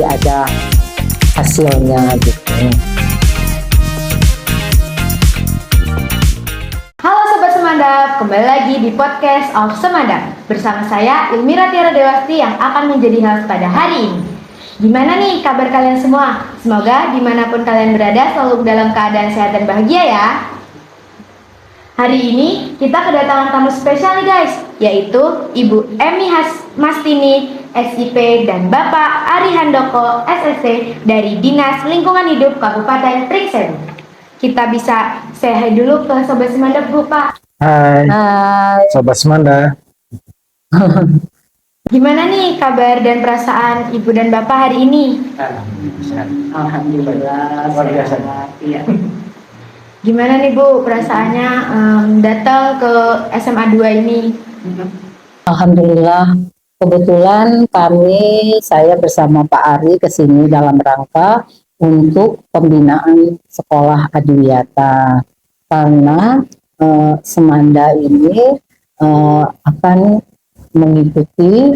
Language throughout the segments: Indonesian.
ada hasilnya gitu. Halo Sobat Semandap, kembali lagi di podcast of Semandap. Bersama saya Ilmira Tiara Dewasti yang akan menjadi host pada hari ini. Gimana nih kabar kalian semua? Semoga dimanapun kalian berada selalu dalam keadaan sehat dan bahagia ya. Hari ini kita kedatangan tamu spesial nih guys, yaitu Ibu Emi Mastini, SIP, dan Bapak Ari Handoko, SSC dari Dinas Lingkungan Hidup Kabupaten Pringsewu. Kita bisa say hi dulu ke Sobat Semandap, Bu, Pak. Hai, Hai. Sobat Semanda. Gimana nih kabar dan perasaan Ibu dan Bapak hari ini? Alhamdulillah, Luar biasa. Iya. Gimana nih Bu perasaannya datang ke SMA 2 ini? Alhamdulillah, kebetulan saya bersama Pak Ari ke sini dalam rangka untuk pembinaan sekolah adiwiyata, karena Semanda ini akan mengikuti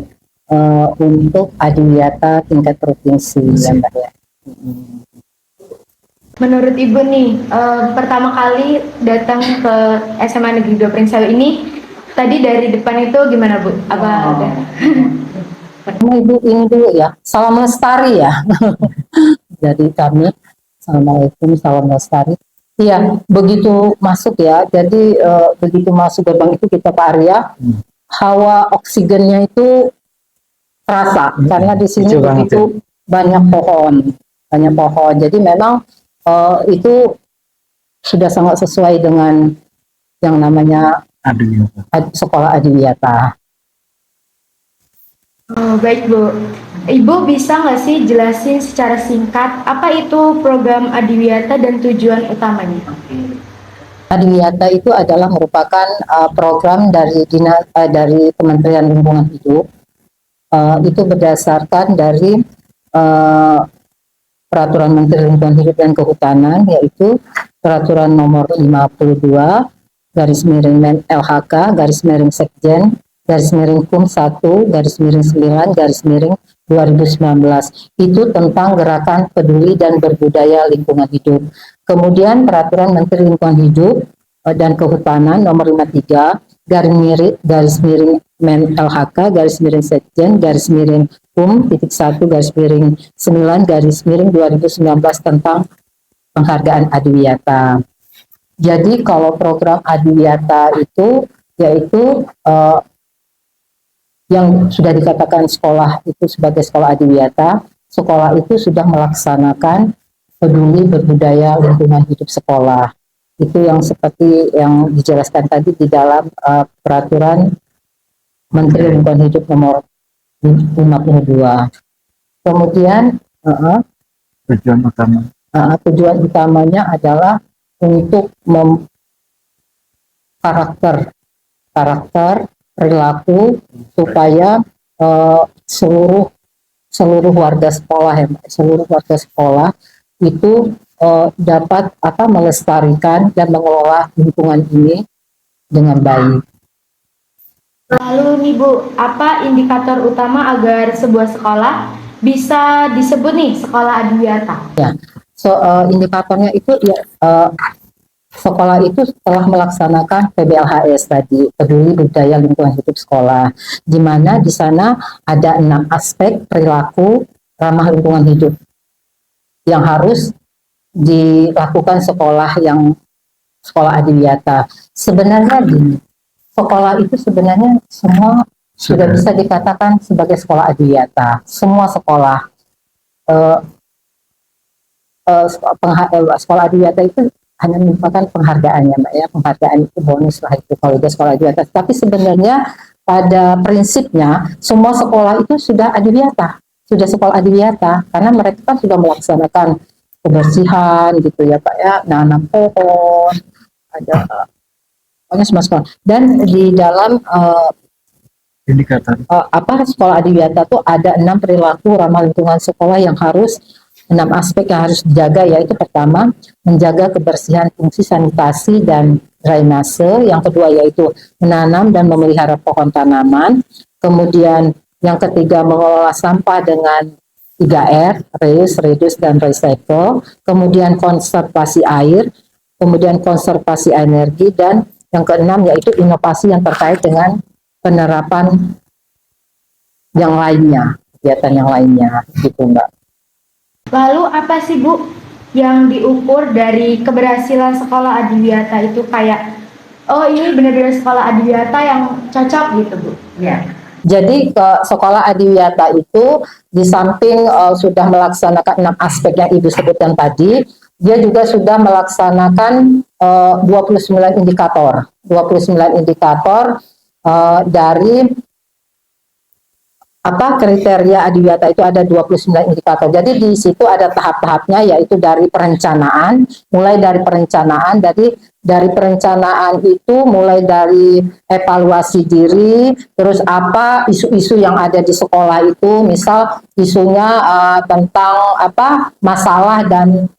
untuk adiwiyata tingkat provinsi ya Mbak ya. Menurut Ibu nih, pertama kali datang ke SMA Negeri 2 Pringsewu ini, tadi dari depan itu gimana Bu? Apa ada? Pertama Ibu ini dulu ya, salam lestari ya. Jadi kami, Assalamualaikum, salam lestari. Iya, begitu masuk ya, jadi begitu masuk gerbang itu kita Pak Arya, hawa oksigennya itu terasa, karena di sini Hijau banget begitu banyak pohon. Jadi memang itu sudah sangat sesuai dengan yang namanya sekolah adiwiyata. Oh, baik Bu. Ibu bisa nggak sih jelasin secara singkat apa itu program adiwiyata dan tujuan utamanya? Adiwiyata itu adalah merupakan program dari dari Kementerian Lingkungan Hidup. Itu berdasarkan dari Peraturan Menteri Lingkungan Hidup dan Kehutanan, yaitu Peraturan Nomor 52 garis miring Men LHK garis miring Sekjen garis miring Kum 1 garis miring 9 garis miring 2019. Itu tentang gerakan peduli dan berbudaya lingkungan hidup. Kemudian Peraturan Menteri Lingkungan Hidup dan Kehutanan Nomor 53 garis miring Men LHK garis miring Sekjen garis miring Kum titik 1 garis miring 9 garis miring 2019 tentang penghargaan adiwiyata. Jadi kalau program adiwiyata itu yaitu yang sudah dikatakan sekolah itu sebagai sekolah adiwiyata, sekolah itu sudah melaksanakan peduli berbudaya lingkungan hidup sekolah. Itu yang seperti yang dijelaskan tadi di dalam Peraturan Menteri Lingkungan Hidup Nomor 52. Kemudian tujuan utamanya adalah untuk karakter perilaku supaya seluruh warga sekolah itu dapat melestarikan dan mengelola lingkungan ini dengan baik. Lalu nih Bu, apa indikator utama agar sebuah sekolah bisa disebut nih sekolah adiwiyata? Ya, indikatornya itu ya sekolah itu telah melaksanakan PBLHS tadi, peduli budaya lingkungan hidup sekolah, di mana di sana ada 6 aspek perilaku ramah lingkungan hidup yang harus dilakukan sekolah adiwiyata. Sebenarnya gini, sekolah itu sebenarnya semua sudah bisa dikatakan sebagai sekolah adiwiyata. Semua sekolah sekolah adiwiyata itu hanya merupakan penghargaannya Mbak ya, penghargaan itu bonus lah itu kalau dia sekolah adiwiyata. Tapi sebenarnya pada prinsipnya semua sekolah itu sudah adiwiyata, sudah sekolah adiwiyata, karena mereka kan sudah melaksanakan kebersihan gitu ya Pak ya, nanam pohon, ada pokoknya semua sekolah. Dan di dalam indikator sekolah adiwiyata itu ada 6 perilaku ramah lingkungan sekolah yang harus 6 aspek yang harus dijaga, yaitu pertama menjaga kebersihan fungsi sanitasi dan drainase, yang kedua yaitu menanam dan memelihara pohon tanaman, kemudian yang ketiga mengelola sampah dengan 3R, reuse, reduce, dan recycle, kemudian konservasi air, kemudian konservasi energi, dan yang keenam yaitu inovasi yang terkait dengan penerapan yang lainnya, kegiatan yang lainnya, gitu Mbak. Lalu apa sih Bu yang diukur dari keberhasilan sekolah adiwiyata itu, kayak oh ini benar-benar sekolah adiwiyata yang cocok gitu Bu? Ya. Jadi ke sekolah adiwiyata itu di samping sudah melaksanakan 6 aspek yang Ibu sebutkan tadi, dia juga sudah melaksanakan 29 indikator. 29 indikator dari kriteria adiwiyata itu ada 29 indikator. Jadi di situ ada tahap-tahapnya, yaitu dari perencanaan, mulai dari perencanaan, dari perencanaan itu mulai dari evaluasi diri, terus apa isu-isu yang ada di sekolah itu, misal isunya tentang masalah dan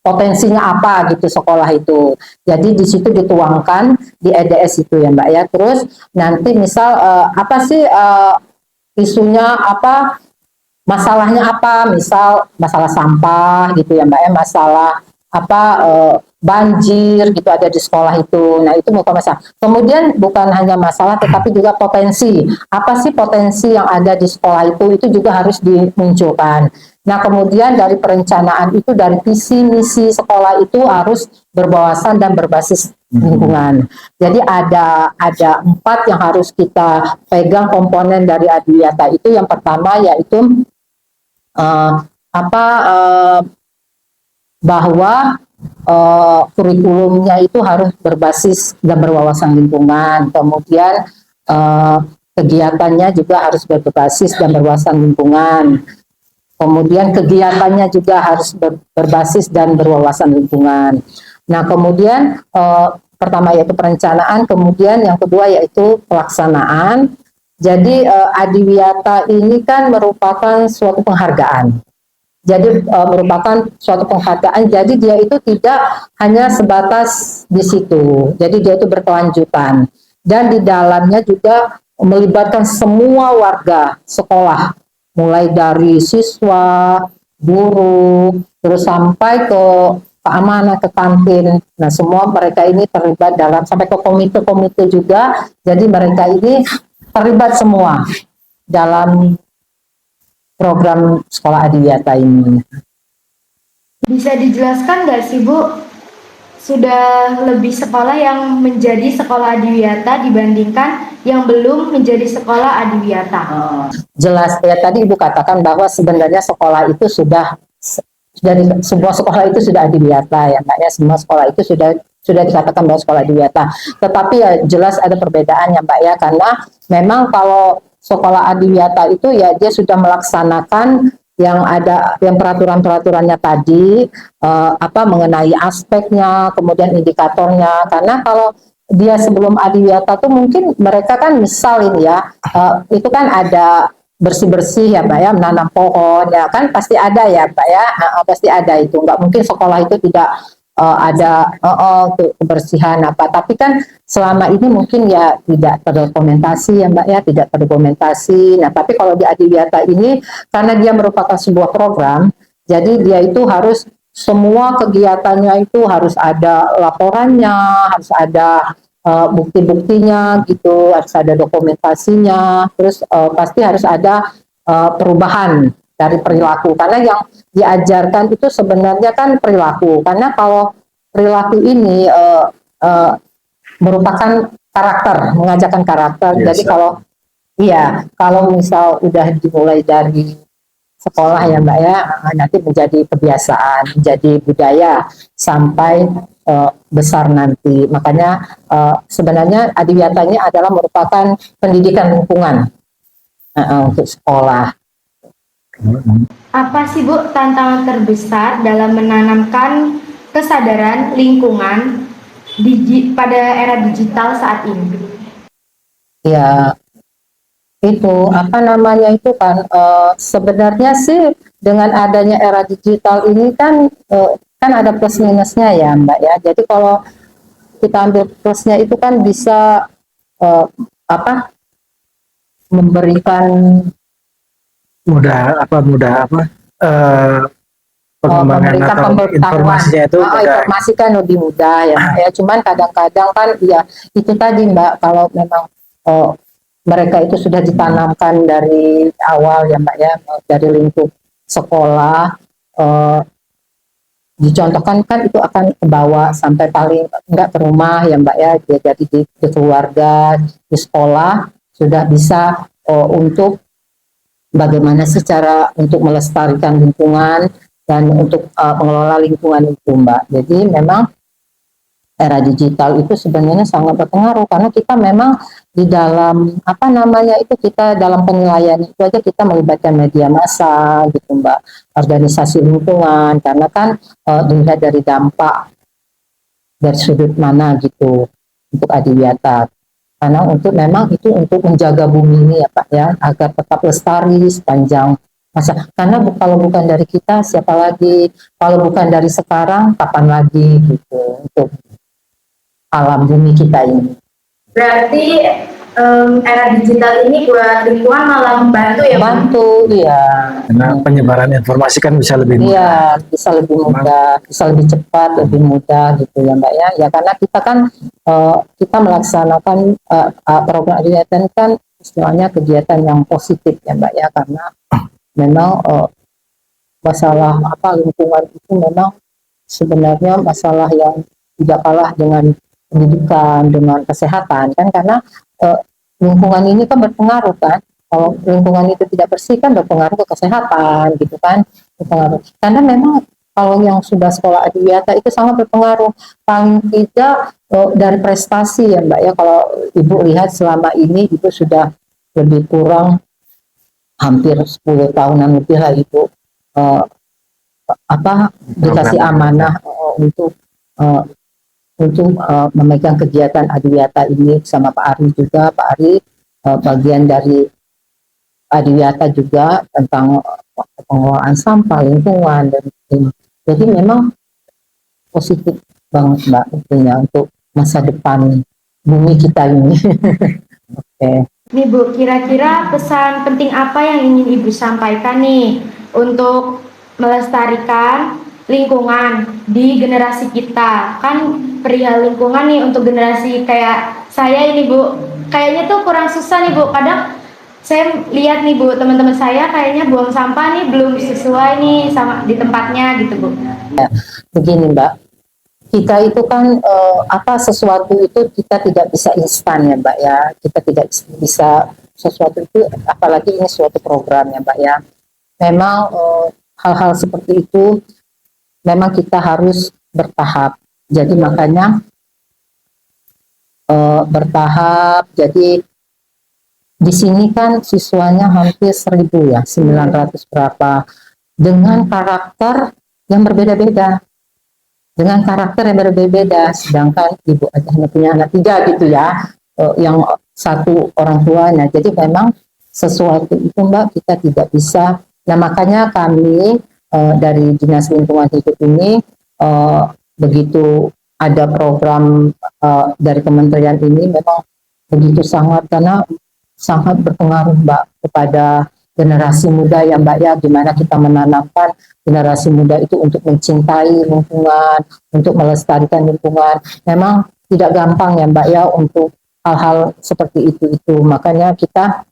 potensinya apa gitu sekolah itu. Jadi di situ dituangkan di EDS itu ya Mbak ya. Terus nanti misal apa sih isunya apa, masalahnya apa, misal masalah sampah gitu ya Mbak ya, masalah banjir gitu ada di sekolah itu. Nah itu bukan masalah. Kemudian bukan hanya masalah tetapi juga potensi. Apa sih potensi yang ada di sekolah itu juga harus dimunculkan. Nah kemudian dari perencanaan itu, dari visi misi sekolah itu harus berwawasan dan berbasis lingkungan. Jadi ada 4 yang harus kita pegang komponen dari adiwiyata itu. Yang pertama yaitu bahwa kurikulumnya itu harus berbasis dan berwawasan lingkungan. Kemudian kegiatannya juga harus berbasis dan berwawasan lingkungan. Kemudian kegiatannya juga harus berbasis dan berwawasan lingkungan. Nah, kemudian pertama yaitu perencanaan, kemudian yang kedua yaitu pelaksanaan. Jadi adiwiyata ini kan merupakan suatu penghargaan. Jadi merupakan suatu penghargaan. Jadi dia itu tidak hanya sebatas di situ. Jadi dia itu berkelanjutan. Dan di dalamnya juga melibatkan semua warga sekolah, mulai dari siswa, guru, terus sampai ke keamanan, ke kantin. Nah, semua mereka ini terlibat dalam, sampai ke komite-komite juga. Jadi mereka ini terlibat semua dalam program sekolah adiwiyata ini. Bisa dijelaskan nggak sih Bu, sudah lebih sekolah yang menjadi sekolah adiwiyata dibandingkan yang belum menjadi sekolah adiwiyata? Jelas ya, tadi Ibu katakan bahwa sebenarnya sekolah itu sudah dari semua sekolah itu sudah adiwiyata ya Mbak ya, semua sekolah itu sudah dikatakan bahwa sekolah adiwiyata. Tetapi ya jelas ada perbedaan ya Mbak ya, karena memang kalau sekolah adiwiyata itu ya dia sudah melaksanakan yang ada, yang peraturan-peraturannya tadi, mengenai aspeknya, kemudian indikatornya. Karena kalau dia sebelum adiwiyata tuh mungkin mereka kan misal ini ya, itu kan ada bersih-bersih ya Mbak ya, menanam pohon ya kan pasti ada ya Mbak ya, pasti ada itu. Nggak mungkin sekolah itu tidak ada kebersihan tapi kan selama ini mungkin ya tidak terdokumentasi ya Mbak ya, tidak terdokumentasi. Nah tapi kalau di adiwiyata ini karena dia merupakan sebuah program, jadi dia itu harus semua kegiatannya itu harus ada laporannya, harus ada bukti-buktinya gitu, harus ada dokumentasinya, terus pasti harus ada perubahan dari perilaku, karena yang diajarkan itu sebenarnya kan perilaku, karena kalau perilaku ini merupakan karakter, mengajarkan karakter. Yes, jadi kalau misal udah dimulai dari sekolah ya Mbak ya, nanti menjadi kebiasaan, menjadi budaya sampai besar nanti. Makanya sebenarnya adiwiyatanya adalah merupakan pendidikan lingkungan untuk sekolah. Apa sih Bu tantangan terbesar dalam menanamkan kesadaran lingkungan pada era digital saat ini? Ya, itu itu kan sebenarnya sih dengan adanya era digital ini kan ada plus minusnya ya Mbak ya. Jadi kalau kita ambil plusnya itu kan bisa memberikan mudah apa pengembangan memberikan atau pemberitahuan. informasinya itu mudah. Informasi kan lebih mudah ya Mbak ya. Cuman kadang-kadang kan ya itu tadi Mbak, kalau memang mereka itu sudah ditanamkan dari awal ya Mbak ya, dari lingkup sekolah, dicontohkan kan itu akan ke bawah sampai paling enggak ke rumah ya Mbak ya. Dia jadi di keluarga, di sekolah sudah bisa untuk bagaimana sih cara untuk melestarikan lingkungan dan untuk mengelola lingkungan itu Mbak. Jadi memang era digital itu sebenarnya sangat berpengaruh karena kita memang di dalam apa namanya itu, kita dalam penilaian itu aja kita melibatkan media massa gitu Mbak, organisasi lingkungan, karena kan dilihat dari dampak dari sudut mana gitu untuk adiwiyata. Karena untuk memang itu untuk menjaga bumi ini ya Pak ya, agar tetap lestari sepanjang masa. Karena kalau bukan dari kita siapa lagi? Kalau bukan dari sekarang kapan lagi gitu untuk alam bumi kita ini. Berarti era digital ini buat lingkungan malah membantu ya, Bu? Bantu, iya. Karena penyebaran informasi kan bisa lebih mudah. Iya, bisa lebih mudah, bisa lebih cepat, lebih mudah gitu ya Mbak ya. Ya karena kita kan kita melaksanakan program kegiatan kan istilahnya kegiatan yang positif ya Mbak ya, karena memang masalah apa lingkungan itu memang sebenarnya masalah yang tidak kalah dengan pendidikan, dengan kesehatan kan, karena lingkungan ini kan berpengaruh kan. Kalau lingkungan itu tidak bersih kan berpengaruh ke kesehatan gitu kan, berpengaruh. Karena memang kalau yang sudah sekolah adiwiyata itu sangat berpengaruh, paling tidak dari prestasi ya Mbak ya. Kalau Ibu lihat selama ini Ibu sudah lebih kurang hampir 10 tahunan lebih lah Ibu dikasih amanah untuk memegang kegiatan adiwiyata ini sama Pak Ari juga. Pak Ari bagian dari adiwiyata juga tentang pengelolaan sampah lingkungan dan ini. Jadi memang positif banget Mbak tentunya untuk masa depan bumi kita ini. Oke. Nih Bu, kira-kira pesan penting apa yang ingin Ibu sampaikan nih untuk melestarikan lingkungan di generasi kita? Kan perihal lingkungan nih untuk generasi kayak saya ini Bu, kayaknya tuh kurang susah nih Bu. Kadang saya lihat nih Bu, teman-teman saya kayaknya buang sampah nih belum sesuai nih sama di tempatnya gitu Bu. Begini Mbak, kita itu kan sesuatu itu kita tidak bisa instan ya Mbak ya. Kita tidak bisa sesuatu itu, apalagi ini suatu program ya Mbak ya. Memang hal-hal seperti itu memang kita harus bertahap. Jadi makanya bertahap. Jadi di sini kan siswanya hampir 1.000 ya, 900 berapa, dengan karakter yang berbeda-beda. Dengan karakter yang berbeda-beda, sedangkan Ibu hanya punya anak 3 gitu ya, yang satu orang tuanya. Jadi memang sesuatu itu Mbak kita tidak bisa. Nah makanya kami dari Dinas Lingkungan Hidup ini begitu ada program dari kementerian ini memang begitu sangat, karena sangat berpengaruh Mbak kepada generasi muda ya Mbak ya, gimana kita menanamkan generasi muda itu untuk mencintai lingkungan, untuk melestarikan lingkungan. Memang tidak gampang ya Mbak ya untuk hal-hal seperti itu. Makanya kita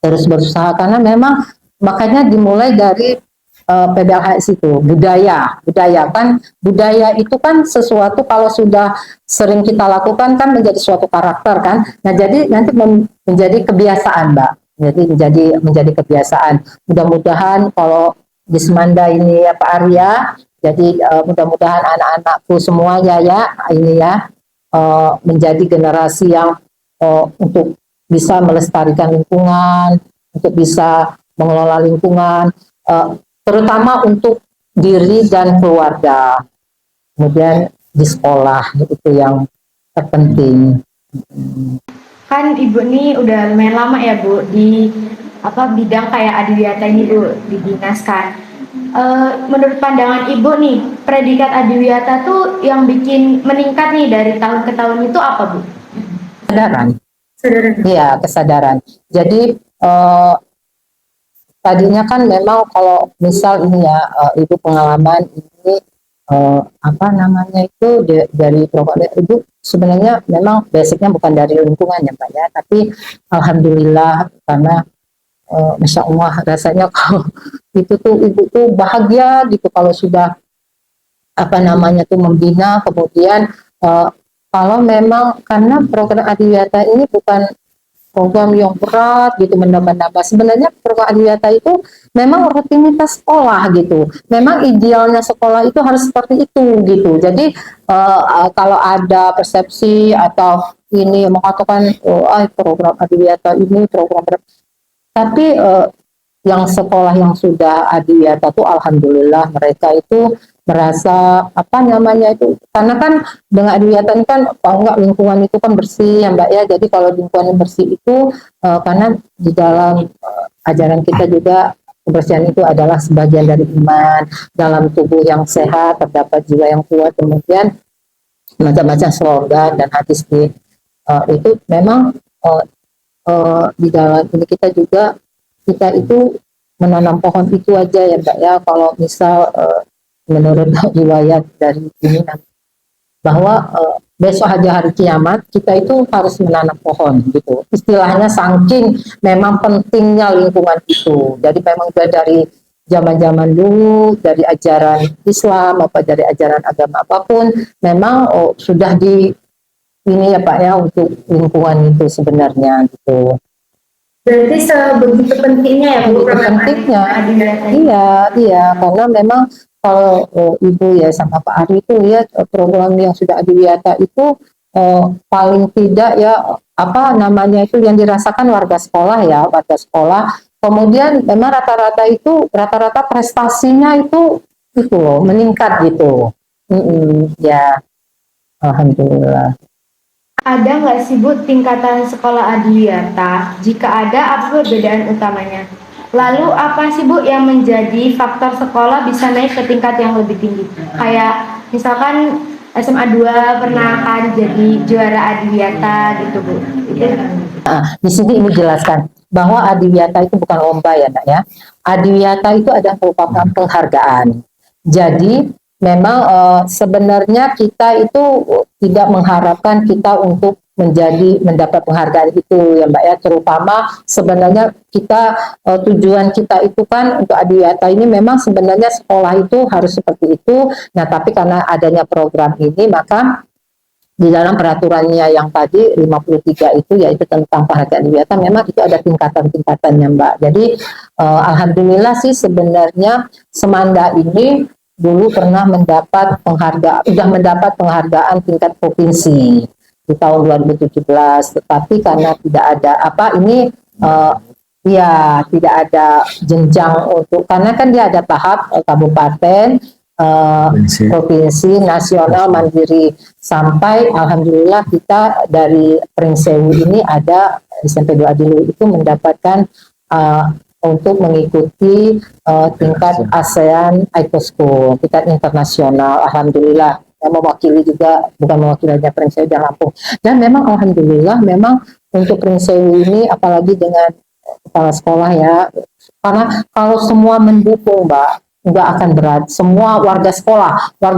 terus berusaha, karena memang makanya dimulai dari PBLHS itu budaya kan, budaya itu kan sesuatu kalau sudah sering kita lakukan kan menjadi suatu karakter kan. Nah jadi nanti menjadi kebiasaan Mbak. Jadi menjadi kebiasaan. Mudah-mudahan kalau di Semanda ini ya Pak Arya, jadi mudah-mudahan anak-anakku semuanya ya ini ya menjadi generasi yang untuk bisa melestarikan lingkungan, untuk bisa mengelola lingkungan, terutama untuk diri dan keluarga. Kemudian di sekolah itu yang terpenting. Kan Ibu nih udah lumayan lama ya Bu di bidang kayak adiwiyata ini Bu, di dinas kan. Menurut pandangan Ibu nih, predikat adiwiyata tuh yang bikin meningkat nih dari tahun ke tahun itu apa Bu? Kesadaran. Iya, kesadaran. Jadi tadinya kan memang kalau misal ini ya ibu pengalaman ini apa namanya itu dari program ibu sebenarnya memang basicnya bukan dari lingkungan ya Mbak ya, tapi alhamdulillah karena Masya Allah rasanya kalau itu tuh ibu tuh bahagia gitu kalau sudah apa namanya tuh membina kemudian kalau memang karena program Adiwiyata ini bukan program yang berat gitu menambah-nambah. Sebenarnya program Adiwiyata itu memang rutinitas sekolah gitu. Memang idealnya sekolah itu harus seperti itu gitu. Jadi kalau ada persepsi atau ini mengatakan program Adiwiyata ini program berat. Tapi yang sekolah yang sudah Adiwiyata tuh alhamdulillah mereka itu merasa apa namanya itu karena kan dengan Adiwiyata ini kan kalau enggak lingkungan itu kan bersih ya Mbak ya, jadi kalau lingkungan bersih itu karena di dalam ajaran kita juga kebersihan itu adalah sebagian dari iman, dalam tubuh yang sehat terdapat jiwa yang kuat, kemudian macam-macam slogan dan hadis itu memang di dalam ini kita juga kita itu menanam pohon itu aja ya Mbak ya, kalau misal menurut riwayat dari ini bahwa besok hari kiamat kita itu harus menanam pohon gitu. Istilahnya saking memang pentingnya lingkungan itu. Jadi memang dari zaman-zaman dulu dari ajaran Islam apa dari ajaran agama apapun memang sudah di ini ya Pak ya untuk lingkungan itu sebenarnya gitu. Berarti sebegitu pentingnya ya Bu program Pentingnya, Adiwiyata. iya, karena memang kalau Ibu ya sama Pak Ari itu lihat program yang sudah Adiwiyata itu paling tidak ya apa namanya itu yang dirasakan warga sekolah ya, warga sekolah. Kemudian memang rata-rata prestasinya itu loh meningkat gitu. Ya, alhamdulillah. Ada nggak sih Bu tingkatan sekolah Adiwiyata? Jika ada, apa perbedaan utamanya? Lalu apa sih Bu yang menjadi faktor sekolah bisa naik ke tingkat yang lebih tinggi? Kayak misalkan SMA 2 pernah kan jadi juara Adiwiyata gitu Bu. Di sini Ibu jelaskan bahwa Adiwiyata itu bukan lomba ya Nak ya. Adiwiyata itu adalah merupakan penghargaan. Jadi memang sebenarnya kita itu tidak mengharapkan kita untuk mendapat penghargaan itu ya Mbak ya, terutama sebenarnya kita tujuan kita itu kan untuk Adiwiyata ini memang sebenarnya sekolah itu harus seperti itu. Nah tapi karena adanya program ini maka di dalam peraturannya yang tadi 53 itu yaitu tentang penghargaan Adiwiyata memang itu ada tingkatan-tingkatannya Mbak. Jadi alhamdulillah sih sebenarnya Semanda ini dulu pernah mendapat penghargaan tingkat provinsi di tahun 2017, tetapi karena tidak ada tidak ada jenjang untuk karena kan dia ada tahap kabupaten, provinsi, nasional, mandiri sampai alhamdulillah kita dari Pringsewu ini ada SMP 2 Adilu itu mendapatkan untuk mengikuti tingkat ASEAN ICO School, tingkat internasional, alhamdulillah. Yang mewakili juga, bukan mewakili hanya Pringsewu dan Lampung. Dan memang alhamdulillah, memang untuk Pringsewu ini, apalagi dengan kepala sekolah ya, karena kalau semua mendukung Mbak, nggak akan berat. Semua warga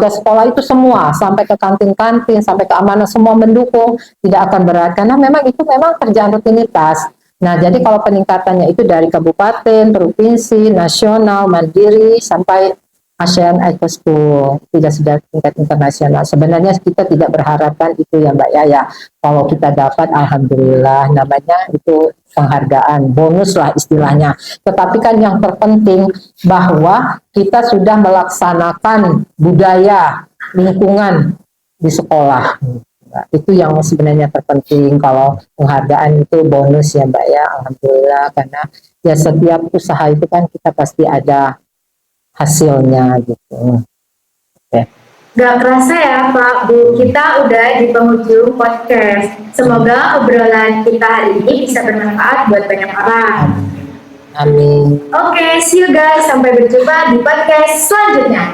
sekolah itu semua, sampai ke kantin-kantin, sampai ke amanah, semua mendukung, tidak akan berat. Karena memang itu memang kerjaan rutinitas. Nah, jadi kalau peningkatannya itu dari kabupaten, provinsi, nasional, mandiri, sampai ASEAN ICO School, tidak sudah tingkat internasional. Sebenarnya kita tidak berharapkan itu ya Mbak Yaya. Kalau kita dapat, alhamdulillah, namanya itu penghargaan, bonus lah istilahnya. Tetapi kan yang terpenting bahwa kita sudah melaksanakan budaya lingkungan di sekolah. Itu yang sebenarnya terpenting. Kalau penghargaan itu bonus ya Mbak ya, alhamdulillah, karena ya setiap usaha itu kan kita pasti ada hasilnya gitu. Oke. Gak kerasa ya Pak Bu, kita udah di penghujung podcast. Semoga obrolan kita hari ini bisa bermanfaat buat banyak orang. Amin. Oke, see you guys. Sampai berjumpa di podcast selanjutnya.